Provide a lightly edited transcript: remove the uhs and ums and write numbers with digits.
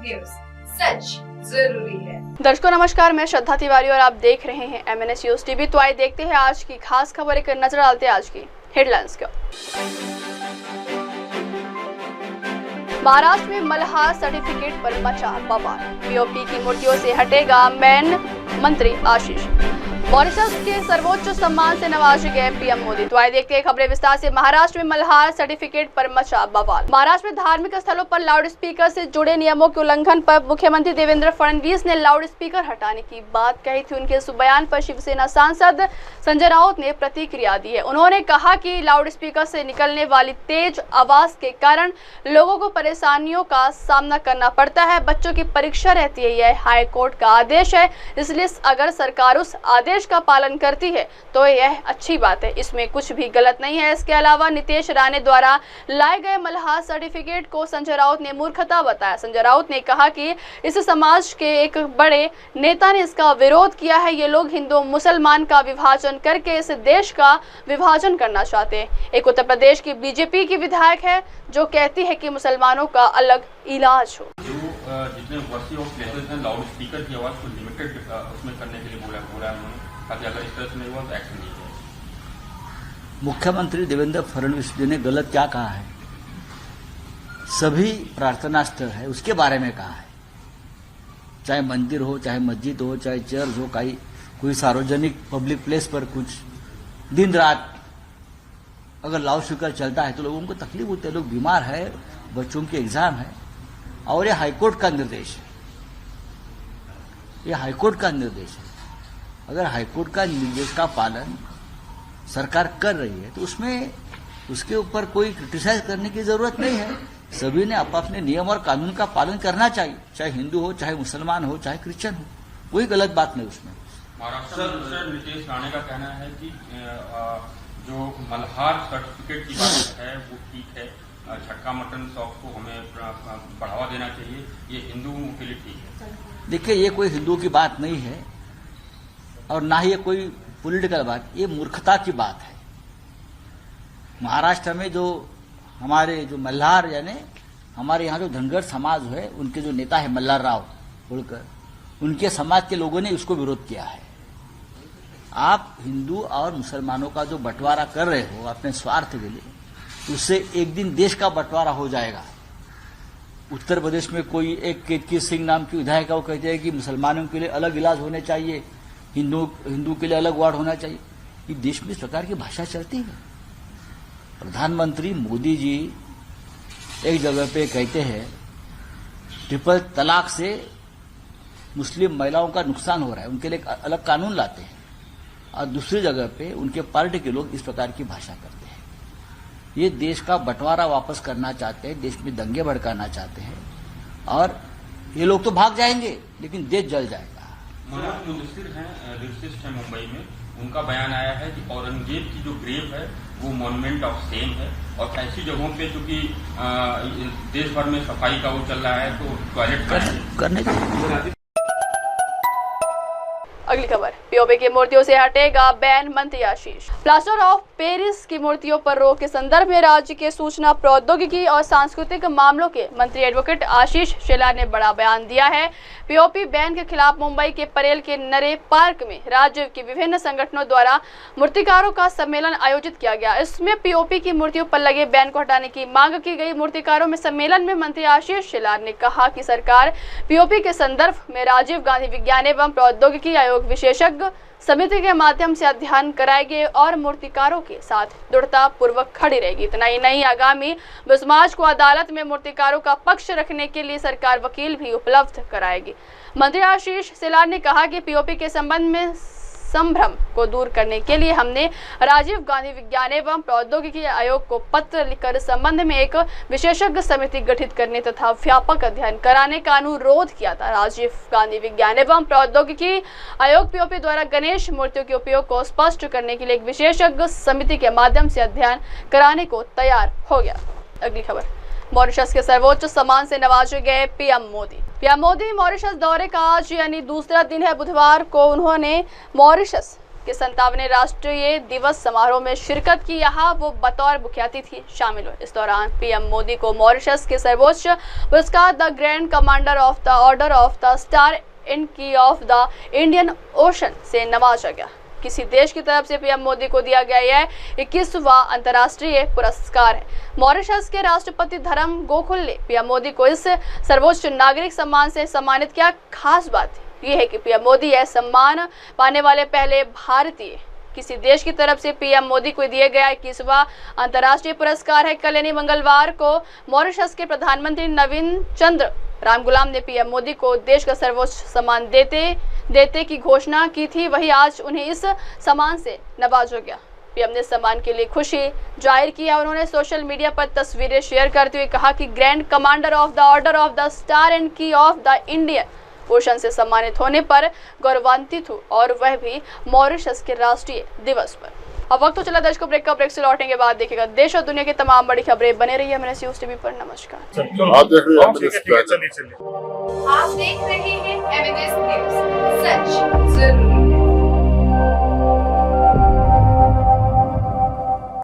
News, सच जरूरी है। दर्शकों नमस्कार, मैं श्रद्धा तिवारी और आप देख रहे हैं MNS न्यूज टीवी। तो आइए देखते हैं आज की खास खबर, एक नजर डालते हैं आज की हेडलाइंस को। महाराष्ट्र में मल्हार सर्टिफिकेट पर मचा बवाल, पीओपी की मूर्तियों से हटेगा बैन, मंत्री आशीष। मॉरिशस के सर्वोच्च सम्मान से नवाजे गए पीएम मोदी। तो आइए देखते हैं खबरें विस्तार से। महाराष्ट्र में मल्हार सर्टिफिकेट पर मचा बवाल। महाराष्ट्र में धार्मिक स्थलों पर लाउड स्पीकर से जुड़े नियमों के उल्लंघन पर मुख्यमंत्री देवेंद्र फडणवीस ने लाउड स्पीकर हटाने की बात कही थी। उनके इस बयान पर शिवसेना सांसद संजय राउत ने प्रतिक्रिया दी है। उन्होंने कहा कि लाउड स्पीकर से निकलने वाली तेज आवाज के कारण लोगों को परेशानियों का सामना करना पड़ता है। बच्चों की परीक्षा रहती है, यह हाई कोर्ट का आदेश है, इसलिए अगर सरकार उस आदेश का पालन करती है तो यह अच्छी बात है, इसमें कुछ भी गलत नहीं है। इसके अलावा नितेश राणे द्वारा लाए गए मल्हार सर्टिफिकेट को संजय राउत ने मूर्खता बताया। संजय राउत ने कहा कि इस समाज के एक बड़े नेता ने इसका विरोध किया है। ये लोग हिंदू मुसलमान का विभाजन करके इस देश का विभाजन करना चाहते हैं। एक उत्तर प्रदेश की बीजेपी की विधायक है जो कहती है कि मुसलमानों का अलग इलाज हो। जितने यूनिवर्सिटी ऑफ प्लेसेस हैं लाउड स्पीकर की आवाज को लिमिटेड उसमें करने के लिए बोला उन्होंने, ताकि अगर इस तरह से नहीं हुआ तो एक्शन लीजिए। मुख्यमंत्री देवेंद्र फडणवीस जी ने गलत क्या कहा है? सभी प्रार्थना स्थल है उसके बारे में कहा है, चाहे मंदिर हो, चाहे मस्जिद हो, चाहे चर्च हो, कोई सार्वजनिक पब्लिक प्लेस पर कुछ दिन रात अगर लाउड स्पीकर चलता है तो लोगों को तकलीफ होती है, लोग बीमार है, बच्चों की एग्जाम है। और ये हाईकोर्ट का निर्देश है, ये हाईकोर्ट का निर्देश है। अगर हाईकोर्ट का निर्देश का पालन सरकार कर रही है तो उसमें उसके ऊपर कोई क्रिटिसाइज करने की जरूरत नहीं है। सभी ने अपने नियम और कानून का पालन करना चाहिए, चाहे हिंदू हो, चाहे मुसलमान हो, चाहे क्रिश्चियन हो, कोई गलत बात नहीं उसमें। महाराष्ट्र में नितेश राणे का कहना है कि जो मल्हार सर्टिफिकेट की बात है वो ठीक है, छक्का मटन शॉप को हमें बढ़ावा देना चाहिए, ये हिंदुओं के लिए ठीक है। देखिए, ये कोई हिंदुओं की बात नहीं है और ना ही ये कोई पॉलिटिकल बात, ये मूर्खता की बात है। महाराष्ट्र में जो हमारे जो मल्हार यानी हमारे यहाँ जो धनगर समाज है, उनके जो नेता है मल्हार राव होलकर, उनके समाज के लोगों ने उसको विरोध किया है। आप हिंदू और मुसलमानों का जो बंटवारा कर रहे हो अपने स्वार्थ के लिए, उससे एक दिन देश का बंटवारा हो जाएगा। उत्तर प्रदेश में कोई एक केतकी सिंह नाम की विधायक वो कहते हैं कि मुसलमानों के लिए अलग इलाज होने चाहिए, हिंदू के लिए अलग वार्ड होना चाहिए। ये देश में इस प्रकार की भाषा चलती है। प्रधानमंत्री मोदी जी एक जगह पे कहते हैं ट्रिपल तलाक से मुस्लिम महिलाओं का नुकसान हो रहा है, उनके लिए एक अलग कानून लाते हैं, और दूसरी जगह पे उनके पार्टी के लोग इस प्रकार की भाषा करते हैं। ये देश का बंटवारा वापस करना चाहते हैं, देश में दंगे भड़काना चाहते हैं, और ये लोग तो भाग जाएंगे लेकिन देश जल जाएगा। मनोज मुदस्सिर हैं, लिरिसिस्ट हैं मुंबई में, उनका बयान आया है कि औरंगजेब की जो ग्रेव है वो मॉन्यूमेंट ऑफ सेम है, और ऐसी जगहों पे चूंकि देश भर में सफाई का वो चल रहा है तो टॉयलेट करने चाहिए। अगली खबर, पीओपी की मूर्तियों से हटेगा बैन, मंत्री आशीष। प्लास्टर ऑफ पेरिस की मूर्तियों पर रोक के संदर्भ में राज्य के सूचना प्रौद्योगिकी और सांस्कृतिक मामलों के मंत्री एडवोकेट आशीष शेलार ने बड़ा बयान दिया है। पीओपी बैन के खिलाफ मुंबई के परेल के नरे पार्क में राज्य के विभिन्न संगठनों द्वारा मूर्तिकारों का सम्मेलन आयोजित किया गया। इसमें पीओपी की मूर्तियों पर लगे बैन को हटाने की मांग की गई। मूर्तिकारों में सम्मेलन में मंत्री आशीष शेलार ने कहा कि सरकार पीओपी के संदर्भ में राजीव गांधी विज्ञान एवं प्रौद्योगिकी आयोग विशेषज्ञ समिति के माध्यम से अध्ययन कराएगी और मूर्तिकारों के साथ दृढ़ता पूर्वक खड़ी रहेगी। इतना ही नहीं, आगामी 20 मार्च को अदालत में मूर्तिकारों का पक्ष रखने के लिए सरकार वकील भी उपलब्ध कराएगी। मंत्री आशीष शेलार ने कहा कि पीओपी के संबंध में संभ्रम को दूर करने के लिए हमने राजीव गांधी विज्ञान एवं प्रौद्योगिकी आयोग को पत्र लिखकर इस संबंध में एक विशेषज्ञ समिति गठित करने तथा व्यापक अध्ययन कराने का अनुरोध किया था। राजीव गांधी विज्ञान एवं प्रौद्योगिकी आयोग पीओपी द्वारा गणेश मूर्तियों के उपयोग को स्पष्ट करने के लिए एक विशेषज्ञ समिति के माध्यम से अध्ययन कराने को तैयार हो गया। अगली खबर, मॉरिशस के सर्वोच्च सम्मान से नवाजे गए PM Modi. PM Modi Mauritius दौरे का आज यानी दूसरा दिन है। बुधवार को उन्होंने मॉरिशस के 57वें राष्ट्रीय दिवस समारोह में शिरकत की। यहाँ वो बतौर मुख्य अतिथि शामिल हुए। इस दौरान पीएम मोदी को मॉरिशस के सर्वोच्च पुरस्कार the grand commander of the order of the star in की ऑफ द इंडियन ओशन से नवाजा गया। किसी देश की तरफ से पीएम मोदी को दिया गया यह 21वां अंतर्राष्ट्रीय पुरस्कार है। मॉरिशस के राष्ट्रपति धर्म गोकुल ने पीएम मोदी को इस सर्वोच्च नागरिक सम्मान से सम्मानित किया। खास बात यह है कि पीएम मोदी यह सम्मान पाने वाले पहले भारतीय किसी देश की तरफ से पीएम मोदी को दिया गया 21वां अंतर्राष्ट्रीय पुरस्कार है। कल यानी मंगलवार को मॉरिशस के प्रधानमंत्री नवीन चंद्र रामगुलाम ने पीएम मोदी को देश का सर्वोच्च सम्मान देते की घोषणा की थी। वहीं आज उन्हें इस सम्मान से नवाजा गया। पीएम ने सम्मान के लिए खुशी जाहिर किया। उन्होंने सोशल मीडिया पर तस्वीरें शेयर करते हुए कहा कि grand commander of the order of the star and की ऑफ द इंडियन ओशन से सम्मानित होने पर गौरवान्वित हूँ, और वह भी मॉरिशस के राष्ट्रीय दिवस पर। अब वक्त तो चला देश को ब्रेक से लौटने के बाद देखिएगा देश और दुनिया की तमाम बड़ी खबरें। बने रहिए मेरे न्यूज़ टीवी पर। नमस्कार। आप देख रहे हैं एमएनएस न्यूज़, सच जरूरी।